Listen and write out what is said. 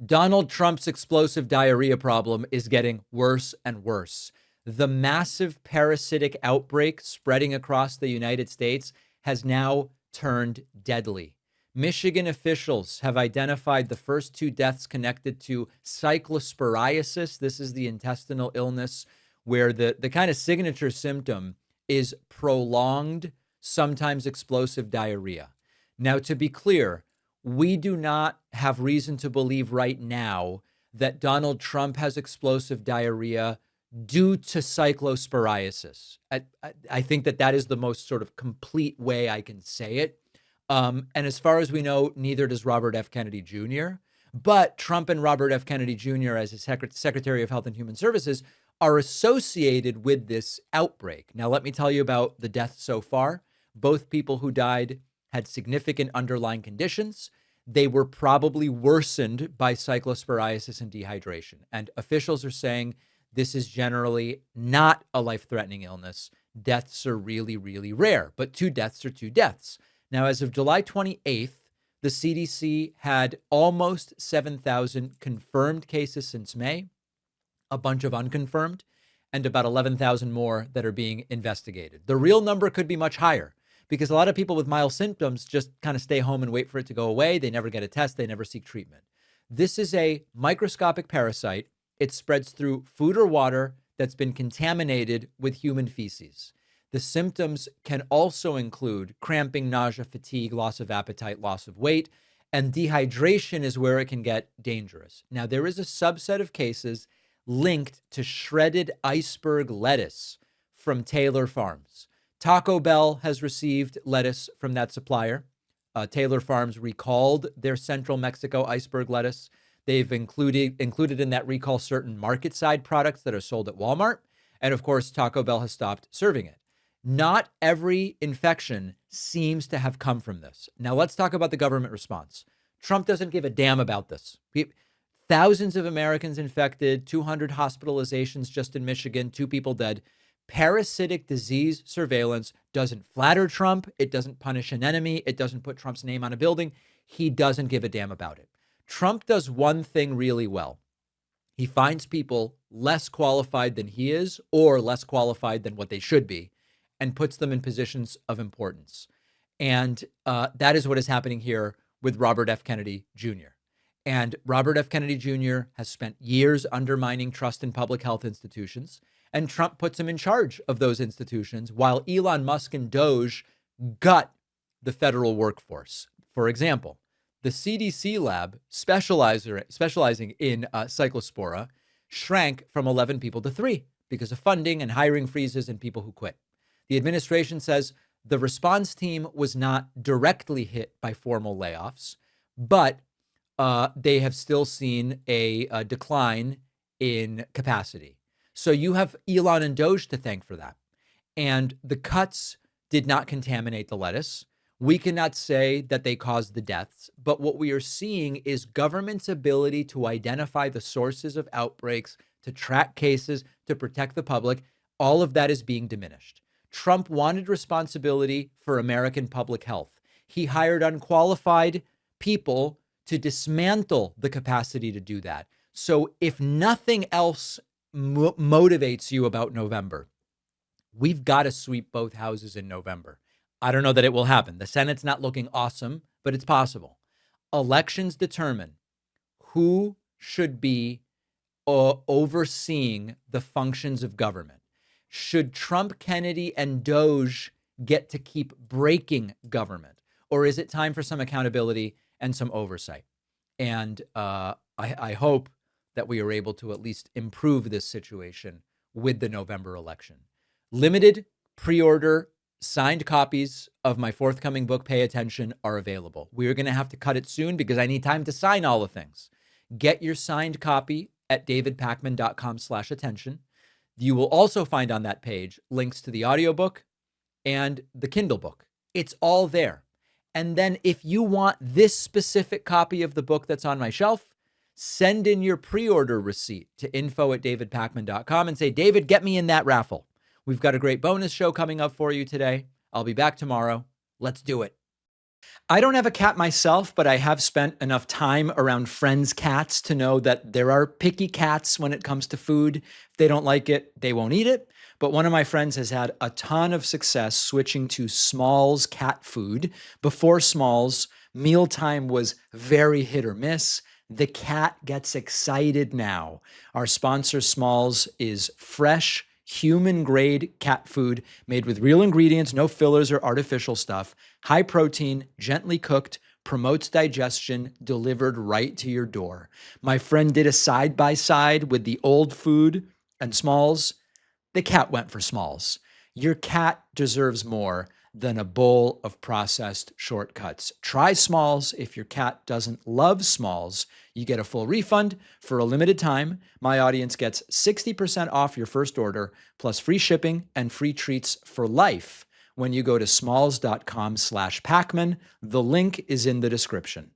Donald Trump's explosive diarrhea problem is getting worse and worse. The massive parasitic outbreak spreading across the United States has now turned deadly. Michigan officials have identified the first 2 deaths connected to cyclosporiasis. This is the intestinal illness where the kind of signature symptom is prolonged, sometimes explosive diarrhea. Now, to be clear, we do not have reason to believe right now that Donald Trump has explosive diarrhea due to cyclosporiasis. I think that is the most sort of complete way I can say it. And as far as we know, neither does Robert F. Kennedy Jr. But Trump and Robert F. Kennedy Jr., as his Secretary of Health and Human Services, are associated with this outbreak. Now, let me tell you about the deaths so far. Both people who died had significant underlying conditions. They were probably worsened by cyclosporiasis and dehydration. And officials are saying this is generally not a life-threatening illness. Deaths are really, really rare, but 2 deaths are 2 deaths. Now, as of July 28th, the CDC had almost 7,000 confirmed cases since May, a bunch of unconfirmed, and about 11,000 more that are being investigated. The real number could be much higher because a lot of people with mild symptoms just kind of stay home and wait for it to go away. They never get a test. They never seek treatment. This is a microscopic parasite. It spreads through food or water that's been contaminated with human feces. The symptoms can also include cramping, nausea, fatigue, loss of appetite, loss of weight, and dehydration is where it can get dangerous. Now, there is a subset of cases linked to shredded iceberg lettuce from Taylor Farms. Taco Bell has received lettuce from that supplier. Taylor Farms recalled their Central Mexico iceberg lettuce. They've included in that recall certain market side products that are sold at Walmart. And of course, Taco Bell has stopped serving it. Not every infection seems to have come from this. Now, let's talk about the government response. Trump doesn't give a damn about this. Thousands of Americans infected, 200 hospitalizations just in Michigan, 2 people dead. Parasitic disease surveillance doesn't flatter Trump. It doesn't punish an enemy. It doesn't put Trump's name on a building. He doesn't give a damn about it. Trump does one thing really well. He finds people less qualified than he is or less qualified than what they should be and puts them in positions of importance. And that is what is happening here with Robert F. Kennedy Jr. And Robert F. Kennedy Jr. has spent years undermining trust in public health institutions, and Trump puts him in charge of those institutions while Elon Musk and Doge gut the federal workforce. For example, the CDC lab specializing in cyclospora shrank from 11 people to 3 because of funding and hiring freezes and people who quit. The administration says the response team was not directly hit by formal layoffs, but they have still seen a decline in capacity. So you have Elon and Doge to thank for that. And the cuts did not contaminate the lettuce. We cannot say that they caused the deaths, but what we are seeing is government's ability to identify the sources of outbreaks, to track cases, to protect the public. All of that is being diminished. Trump wanted responsibility for American public health. He hired unqualified people to dismantle the capacity to do that. So if nothing else motivates you about November, we've got to sweep both houses in November. I don't know that it will happen. The Senate's not looking awesome, but it's possible. Elections determine who should be overseeing the functions of government. Should Trump, Kennedy, and Doge get to keep breaking government? Or is it time for some accountability and some oversight? And I hope that we are able to at least improve this situation with the November election. Limited pre-order signed copies of my forthcoming book, Pay Attention, are available. We are going to have to cut it soon because I need time to sign all the things. Get your signed copy at davidpakman.com/attention. You will also find on that page links to the audiobook and the Kindle book. It's all there. And then if you want this specific copy of the book that's on my shelf, send in your pre-order receipt to info@davidpakman.com and say, David, get me in that raffle. We've got a great bonus show coming up for you today. I'll be back tomorrow. Let's do it. I don't have a cat myself, but I have spent enough time around friends' cats to know that there are picky cats when it comes to food. If they don't like it, they won't eat it. But one of my friends has had a ton of success switching to Smalls cat food. Before Smalls, mealtime was very hit or miss. The cat gets excited now. Our sponsor, Smalls, is fresh, human grade cat food made with real ingredients, no fillers or artificial stuff, high protein, gently cooked, promotes digestion, delivered right to your door. My friend did a side by side with the old food and Smalls. The cat went for Smalls. Your cat deserves more than a bowl of processed shortcuts. Try Smalls. If your cat doesn't love Smalls, you get a full refund for a limited time. My audience gets 60% off your first order, plus free shipping and free treats for life when you go to smalls.com/Pakman. The link is in the description.